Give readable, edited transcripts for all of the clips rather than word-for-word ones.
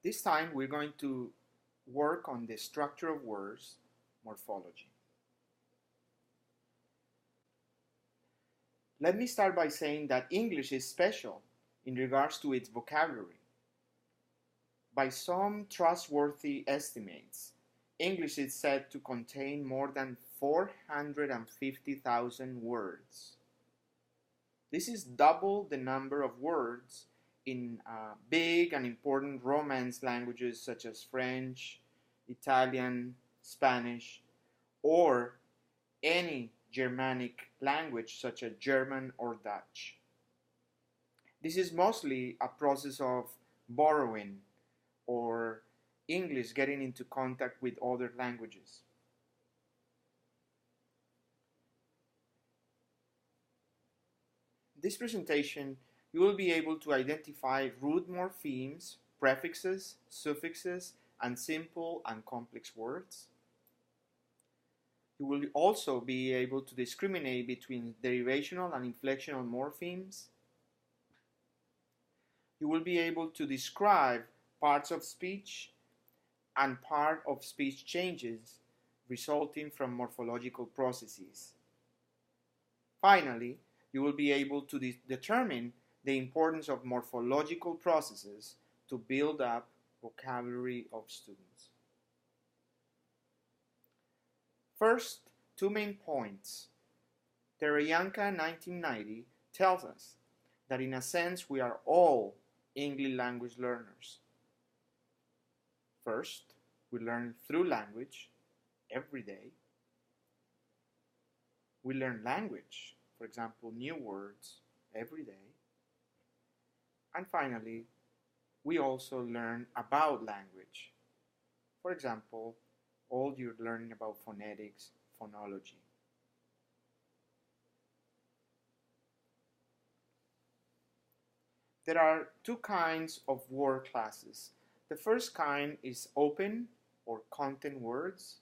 This time we're going to work on the structure of words, morphology. Let me start by saying that English is special in regards to its vocabulary. By some trustworthy estimates, English is said to contain more than 450,000 words. This is double the number of words in big and important Romance languages such as French, Italian, Spanish, or any Germanic language such as German or Dutch. This is mostly a process of borrowing or English getting into contact with other languages. This presentation, you will be able to identify root morphemes, prefixes, suffixes, and simple and complex words. You will also be able to discriminate between derivational and inflectional morphemes. You will be able to describe parts of speech and part of speech changes resulting from morphological processes. Finally, you will be able to determine the importance of morphological processes to build up vocabulary of students. First, two main points. Terayanka 1990 tells us that in a sense we are all English language learners. First, we learn through language every day. We learn language, for example, new words every day. And finally, we also learn about language. For example, all you're learning about phonetics, phonology. There are two kinds of word classes. The first kind is open or content words.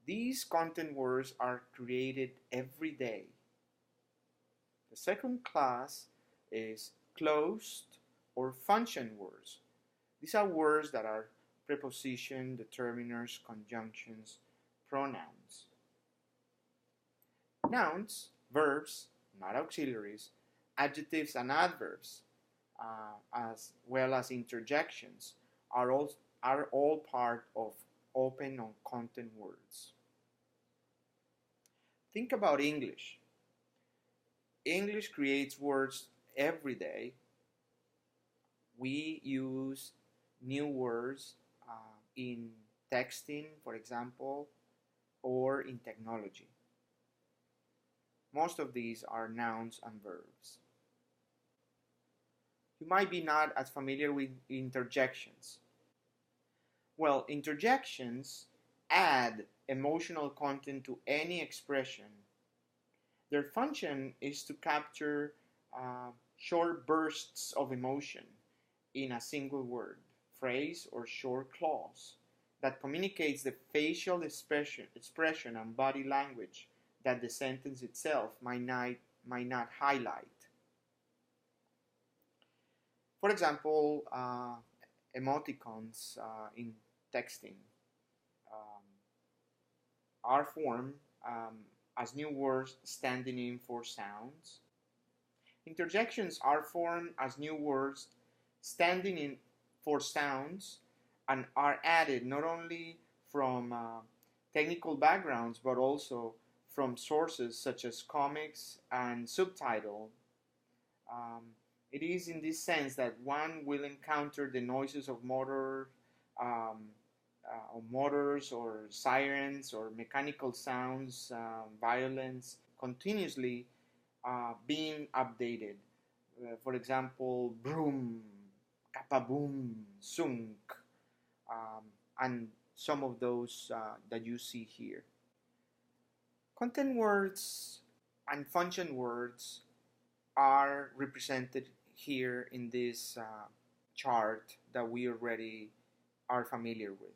These content words are created every day. The second class is closed or function words. These are words that are preposition, determiners, conjunctions, pronouns. Nouns, verbs, not auxiliaries, adjectives and adverbs, as well as interjections, are all part of open or content words. Think about English. English creates words every day. We use new words in texting, for example, or in technology. Most of these are nouns and verbs. You might be not as familiar with interjections. Well, interjections add emotional content to any expression. Their function is to capture short bursts of emotion in a single word, phrase, or short clause that communicates the facial expression and body language that the sentence itself might not highlight. For example, emoticons in texting are formed as new words standing in for sounds. Interjections are formed as new words standing in for sounds and are added not only from technical backgrounds but also from sources such as comics and subtitle. It is in this sense that one will encounter the noises of motors or sirens or mechanical sounds, violence, continuously being updated. For example, broom, kapaboom, sunk, and some of those that you see here. Content words and function words are represented here in this chart that we already are familiar with.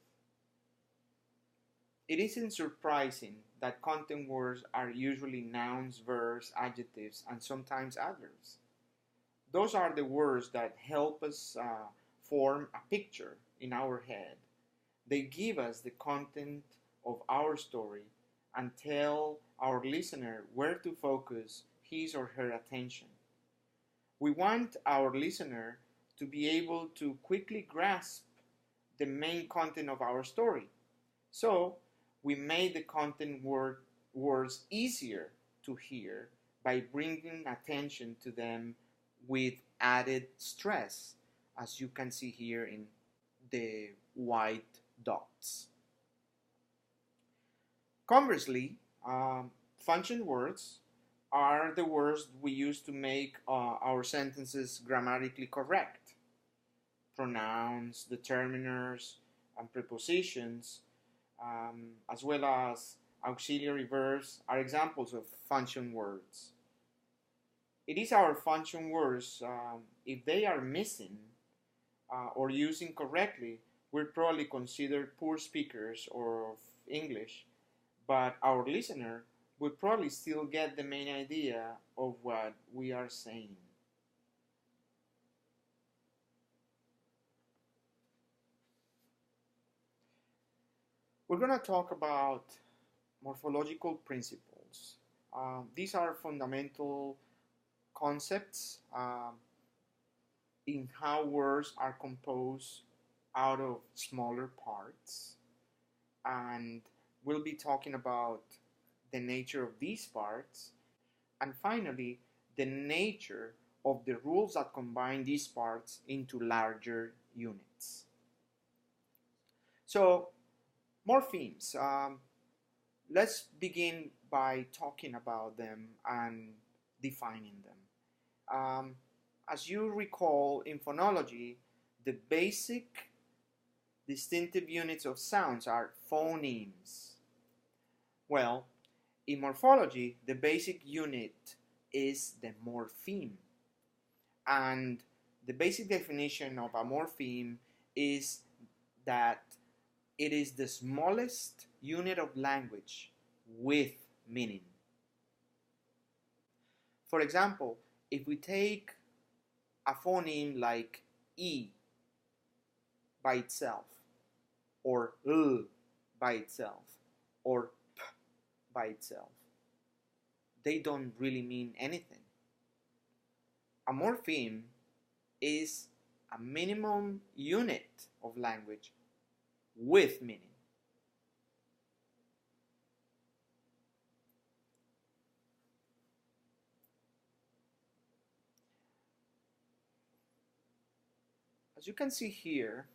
It isn't surprising that content words are usually nouns, verbs, adjectives, and sometimes adverbs. Those are the words that help us form a picture in our head. They give us the content of our story and tell our listener where to focus his or her attention. We want our listener to be able to quickly grasp the main content of our story. So we made the content words easier to hear by bringing attention to them with added stress, as you can see here in the white dots. Conversely, function words are the words we use to make our sentences grammatically correct. Pronouns, determiners, and prepositions, as well as auxiliary verbs, are examples of function words. It is our function words, if they are missing or used incorrectly, we're probably considered poor speakers of English, but our listener would probably still get the main idea of what we are saying. We're going to talk about morphological principles. These are fundamental concepts in how words are composed out of smaller parts, and we'll be talking about the nature of these parts, and finally the nature of the rules that combine these parts into larger units. So, morphemes. Let's begin by talking about them and defining them. As you recall, in phonology, the basic distinctive units of sounds are phonemes. Well, in morphology, the basic unit is the morpheme. And the basic definition of a morpheme is that it is the smallest unit of language with meaning. For example, if we take a phoneme like E by itself, or L by itself, or P by itself, they don't really mean anything. A morpheme is a minimum unit of language with meaning. As you can see here,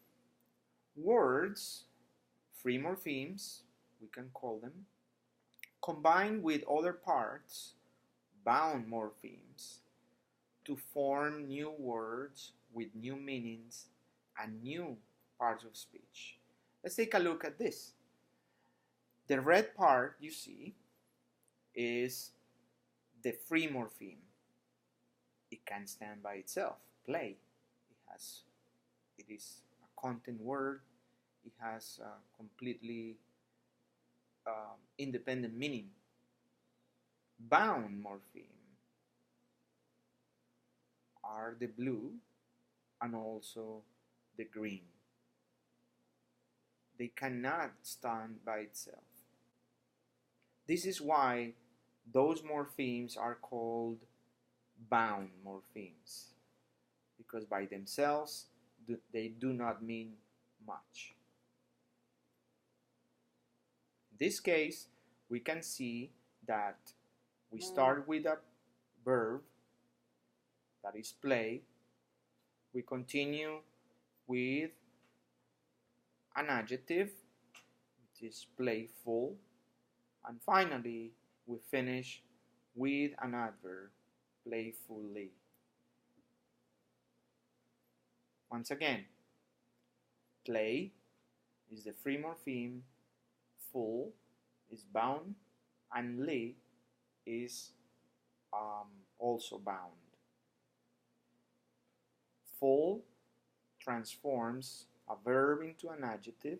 words, free morphemes, we can call them, combine with other parts, bound morphemes, to form new words with new meanings and new parts of speech. Let's take a look at this. The red part you see is the free morpheme. It can stand by itself, play. It is a content word. It has a completely independent meaning. Bound morpheme are the blue and also the green. They cannot stand by itself. This is why those morphemes are called bound morphemes, because by themselves they do not mean much. In this case, we can see that we start with a verb, that is play. We continue with an adjective, which is playful, and finally we finish with an adverb, playfully. Once again, play is the free morpheme, full is bound, and ly is also bound. Full transforms a verb into an adjective,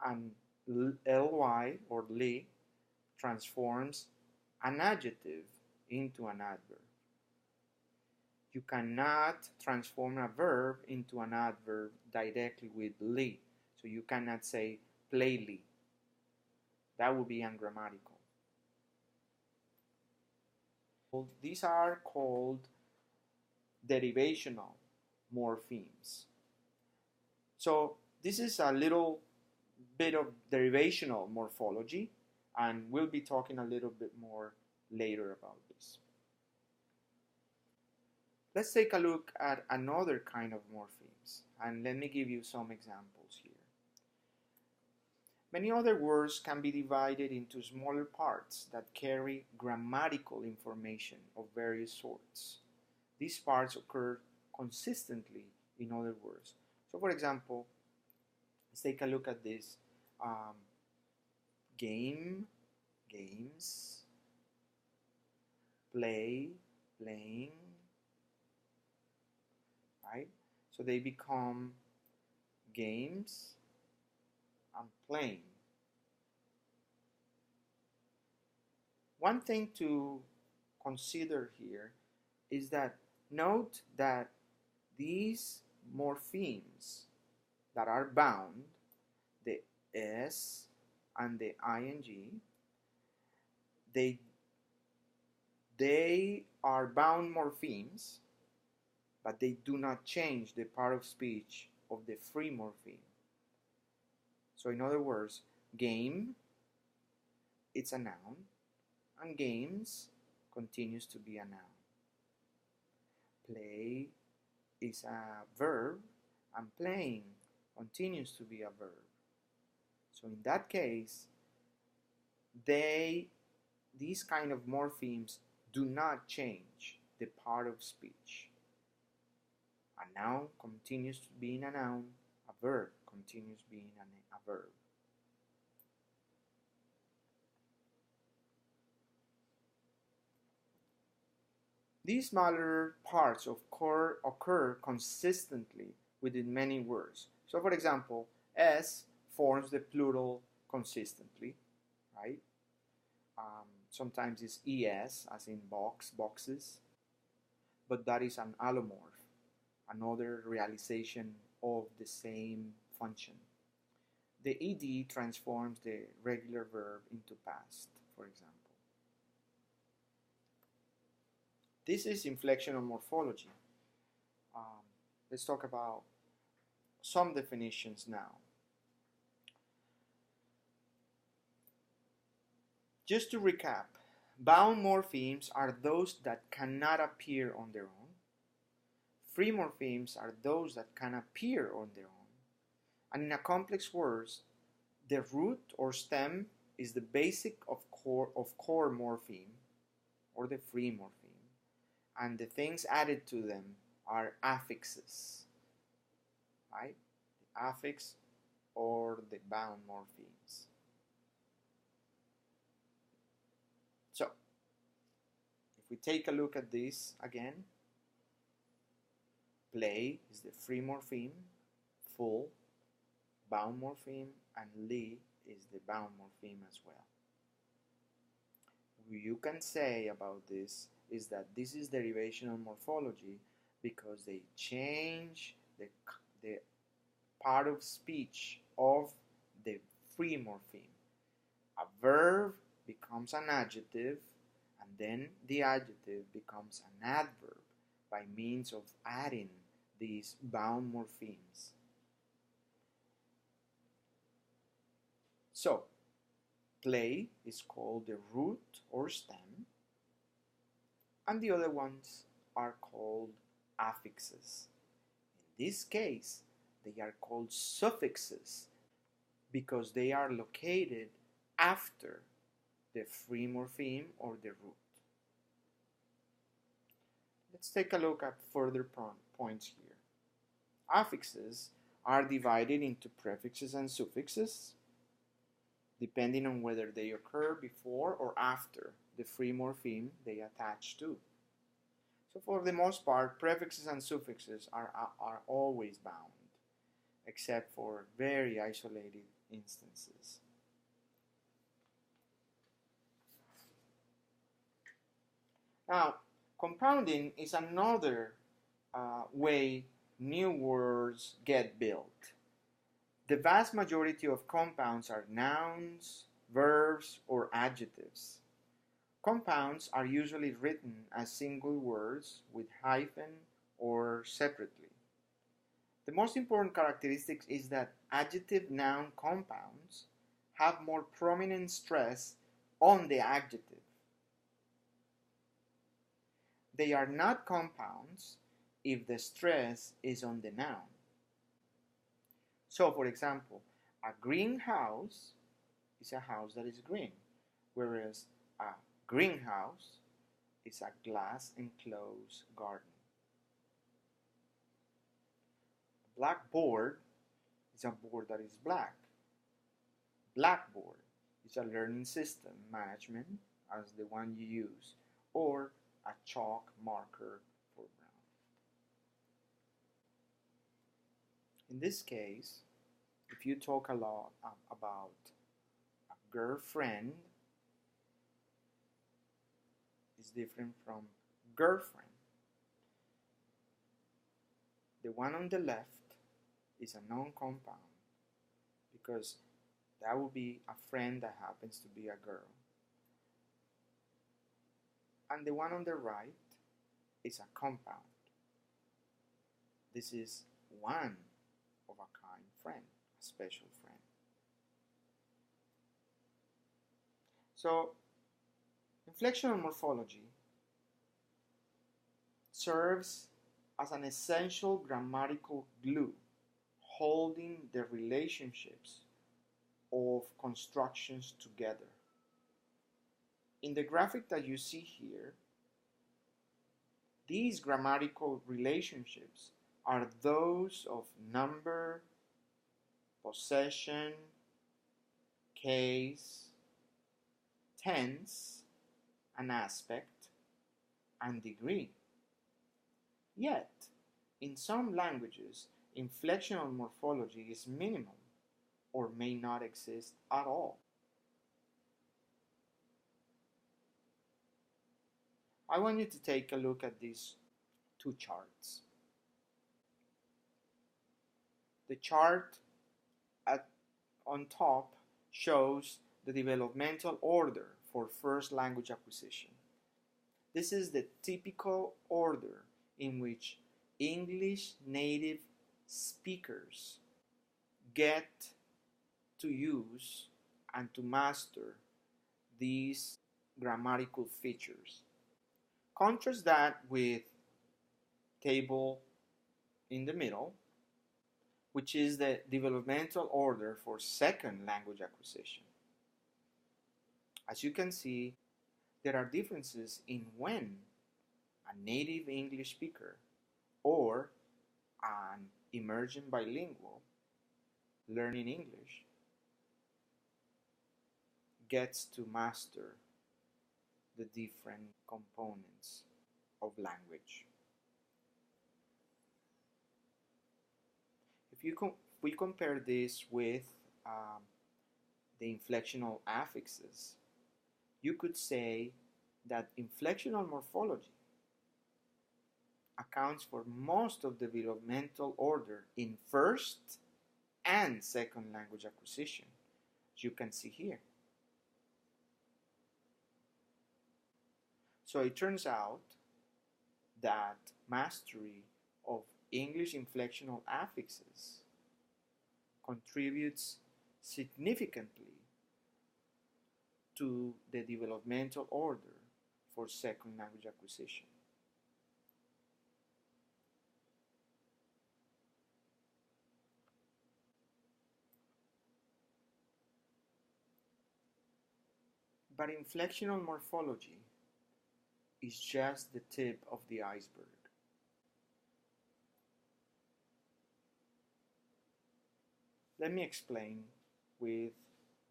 and ly or ly transforms an adjective into an adverb. You cannot transform a verb into an adverb directly with li. So you cannot say playly. That would be ungrammatical. These are called derivational morphemes. So this is a little bit of derivational morphology, and we'll be talking a little bit more later about this. Let's take a look at another kind of morphemes, and let me give you some examples here. Many other words can be divided into smaller parts that carry grammatical information of various sorts. These parts occur consistently in other words. So for example, let's take a look at this. Game, games, play, playing, right? So they become games and playing. One thing to consider here is that note that these morphemes that are bound, the S and the ing, they are bound morphemes, but they do not change the part of speech of the free morpheme. So in other words, game, it's a noun, and games continues to be a noun. Play is a verb, and playing continues to be a verb. So in that case, these kind of morphemes do not change the part of speech. A noun continues being a noun, a verb continues being a verb. These smaller parts occur consistently within many words. So for example, S forms the plural consistently, right? Sometimes it's ES, as in boxes, but that is an allomorph, another realization of the same function. The ED transforms the regular verb into past, for example. This is inflectional morphology. Let's talk about some definitions now. Just to recap, bound morphemes are those that cannot appear on their own. Free morphemes are those that can appear on their own. And in a complex words, the root or stem is the basic of core morpheme, or the free morpheme, and the things added to them are affixes, right? The affix or the bound morphemes. So, if we take a look at this again, play is the free morpheme, full, bound morpheme, and li is the bound morpheme as well. What you can say about this is that this is derivational morphology because they change the part of speech of the free morpheme. A verb becomes an adjective, and then the adjective becomes an adverb by means of adding these bound morphemes. So, play is called the root or stem, and the other ones are called affixes. In this case, they are called suffixes because they are located after the free morpheme or the root. Let's take a look at further points here. Affixes are divided into prefixes and suffixes, depending on whether they occur before or after the free morpheme they attach to. So for the most part, prefixes and suffixes are always bound, except for very isolated instances. Now, compounding is another way new words get built. The vast majority of compounds are nouns, verbs, or adjectives. Compounds are usually written as single words with hyphen or separately. The most important characteristic is that adjective-noun compounds have more prominent stress on the adjective. They are not compounds if the stress is on the noun. So, for example, a greenhouse is a house that is green, whereas a greenhouse is a glass enclosed garden. A blackboard is a board that is black. Blackboard is a learning system management as the one you use, or a chalk marker for brown. In this case, if you talk a lot about a girlfriend, it's different from girlfriend. The one on the left is a non-compound because that would be a friend that happens to be a girl. And the one on the right is a compound. This is one of a kind friend, a special friend. So, inflectional morphology serves as an essential grammatical glue holding the relationships of constructions together. In the graphic that you see here, these grammatical relationships are those of number, possession, case, tense, and aspect, and degree. Yet, in some languages, inflectional morphology is minimal or may not exist at all. I want you to take a look at these two charts. The chart on top shows the developmental order for first language acquisition. This is the typical order in which English native speakers get to use and to master these grammatical features. Contrast that with table in the middle, which is the developmental order for second language acquisition. As you can see, there are differences in when a native English speaker or an emerging bilingual learning English gets to master the different components of language. If we compare this with the inflectional affixes, you could say that inflectional morphology accounts for most of the developmental order in first and second language acquisition, as you can see here. So it turns out that mastery of English inflectional affixes contributes significantly to the developmental order for second language acquisition. But inflectional morphology is just the tip of the iceberg. Let me explain with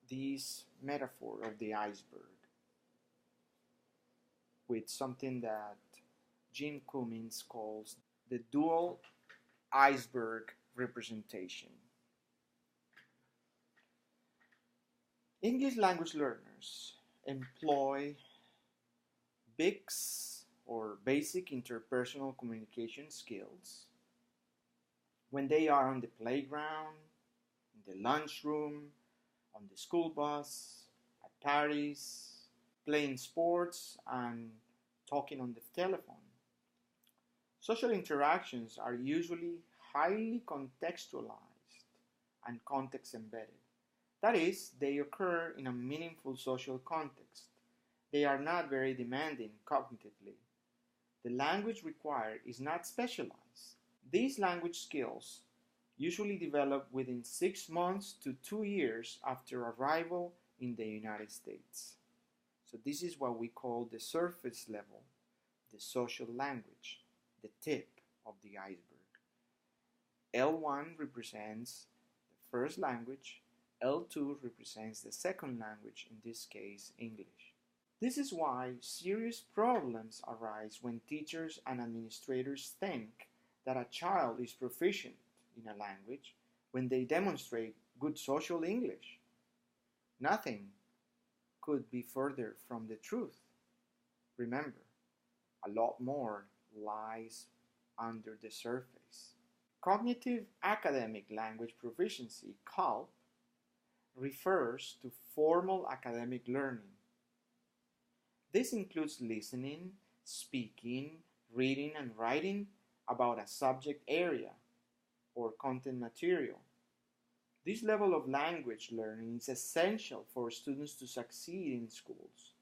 this metaphor of the iceberg, with something that Jim Cummins calls the dual iceberg representation. English language learners employ BICS or basic interpersonal communication skills when they are on the playground, in the lunchroom, on the school bus, at parties, playing sports, and talking on the telephone. Social interactions are usually highly contextualized and context embedded. That is, they occur in a meaningful social context. They are not very demanding cognitively. The language required is not specialized. These language skills usually develop within 6 months to 2 years after arrival in the United States. So this is what we call the surface level, the social language, the tip of the iceberg. L1 represents the first language, L2 represents the second language, in this case English. This is why serious problems arise when teachers and administrators think that a child is proficient in a language when they demonstrate good social English. Nothing could be further from the truth. Remember, a lot more lies under the surface. Cognitive academic language proficiency, CALP, refers to formal academic learning. This includes listening, speaking, reading, and writing about a subject area or content material. This level of language learning is essential for students to succeed in schools.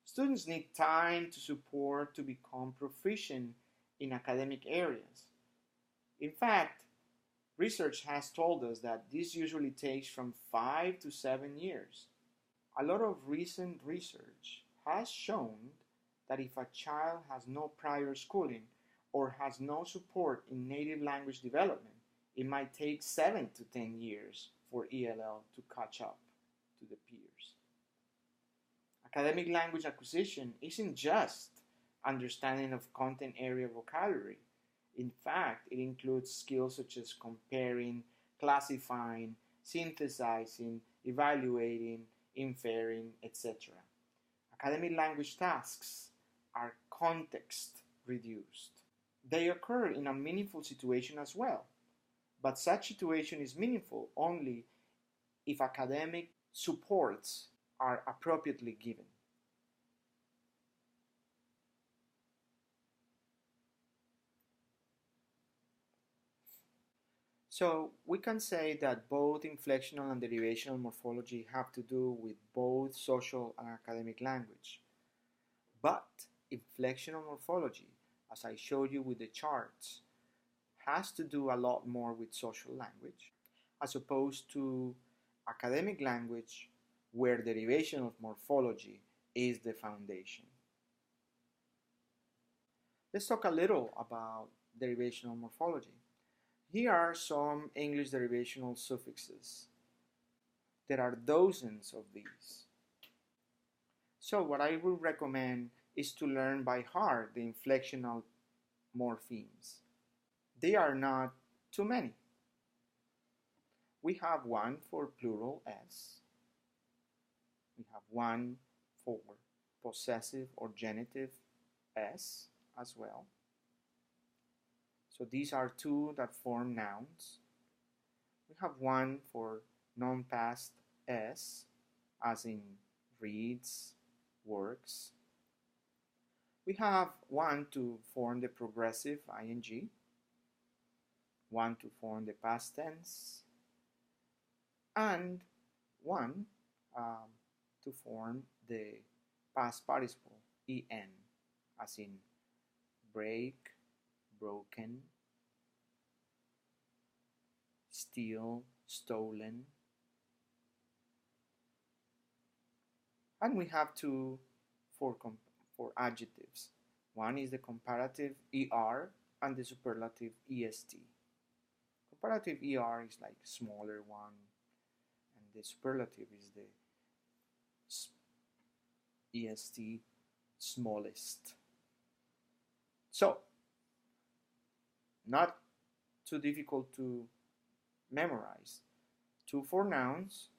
Students need time to support to become proficient in academic areas. In fact, research has told us that this usually takes from 5 to 7 years. A lot of recent research has shown that if a child has no prior schooling or has no support in native language development, it might take 7 to 10 years for ELL to catch up to the peers. Academic language acquisition isn't just understanding of content area vocabulary. In fact, it includes skills such as comparing, classifying, synthesizing, evaluating, inferring, etc. Academic language tasks are context reduced. They occur in a meaningful situation as well, but such situation is meaningful only if academic supports are appropriately given. So we can say that both inflectional and derivational morphology have to do with both social and academic language. But inflectional morphology, as I showed you with the charts, has to do a lot more with social language as opposed to academic language, where derivation of morphology is the foundation. Let's talk a little about derivational morphology. Here are some English derivational suffixes. There are dozens of these. So what I would recommend is to learn by heart the inflectional morphemes. They are not too many. We have one for plural s. We have one for possessive or genitive s as well. So these are two that form nouns. We have one for non-past s, as in reads, works. We have one to form the progressive ing, one to form the past tense, and one to form the past participle en, as in break, broken, steal, stolen. And we have two for adjectives. One is the comparative er and the superlative est. Comparative er is like smaller one, and the superlative is the est, smallest. So, not too difficult to memorize. 2 for nouns,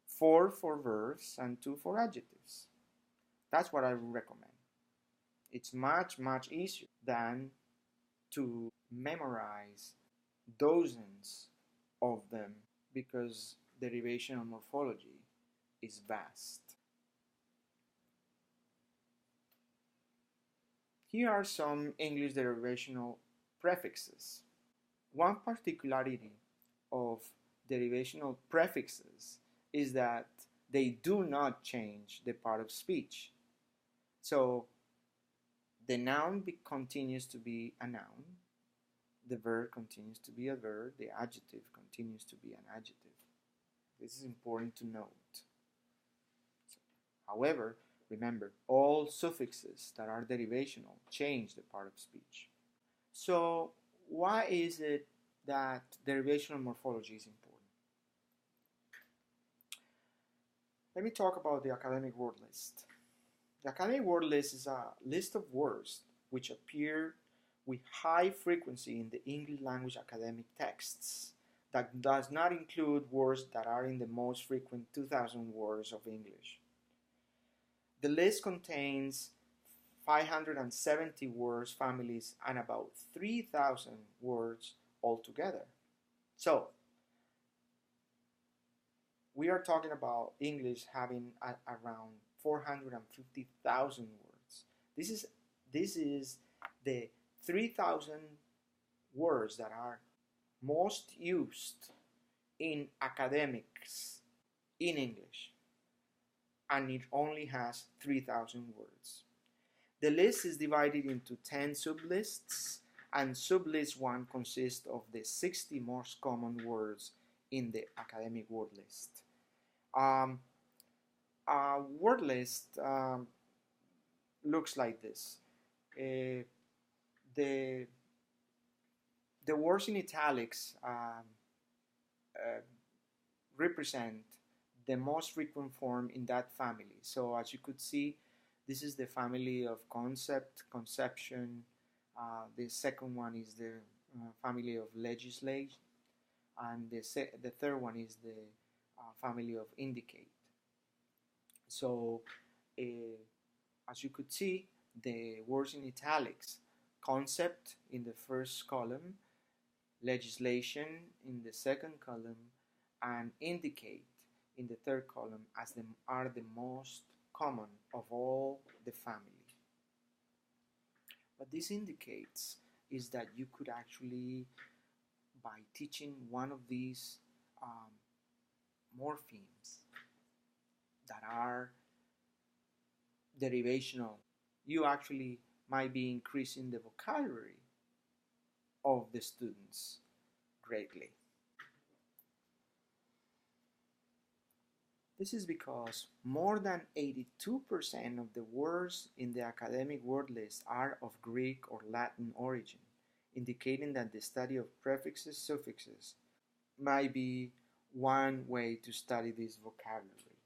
4 for verbs, and 2 for adjectives. That's what I would recommend. It's much easier than to memorize dozens of them because derivational morphology is vast. Here are some English derivational prefixes. One particularity of derivational prefixes is that they do not change the part of speech. So the noun continues to be a noun, the verb continues to be a verb, the adjective continues to be an adjective. This is important to note. However, remember, all suffixes that are derivational change the part of speech. So why is it that derivational morphology is important? Let me talk about the academic word list. The academic word list is a list of words which appear with high frequency in the English language academic texts that does not include words that are in the most frequent 2,000 words of English. The list contains 570 words families and about 3,000 words altogether. So, we are talking about English having around 450,000 words. This is the 3,000 words that are most used in academics in English, and it only has 3,000 words. The list is divided into 10 sublists, and sublist 1 consists of the 60 most common words in the academic word list. A word list looks like this. The words in italics represent the most frequent form in that family. So as you could see, this is the family of concept, conception. The second one is the family of legislate, and the third one is the family of indicate. So as you could see, the words in italics, concept in the first column, legislation in the second column, and indicate in the third column are the most common of all the family. What this indicates is that you could actually, by teaching one of these morphemes that are derivational, you actually might be increasing the vocabulary of the students greatly. This is because more than 82% of the words in the academic word list are of Greek or Latin origin, indicating that the study of prefixes, suffixes might be one way to study this vocabulary.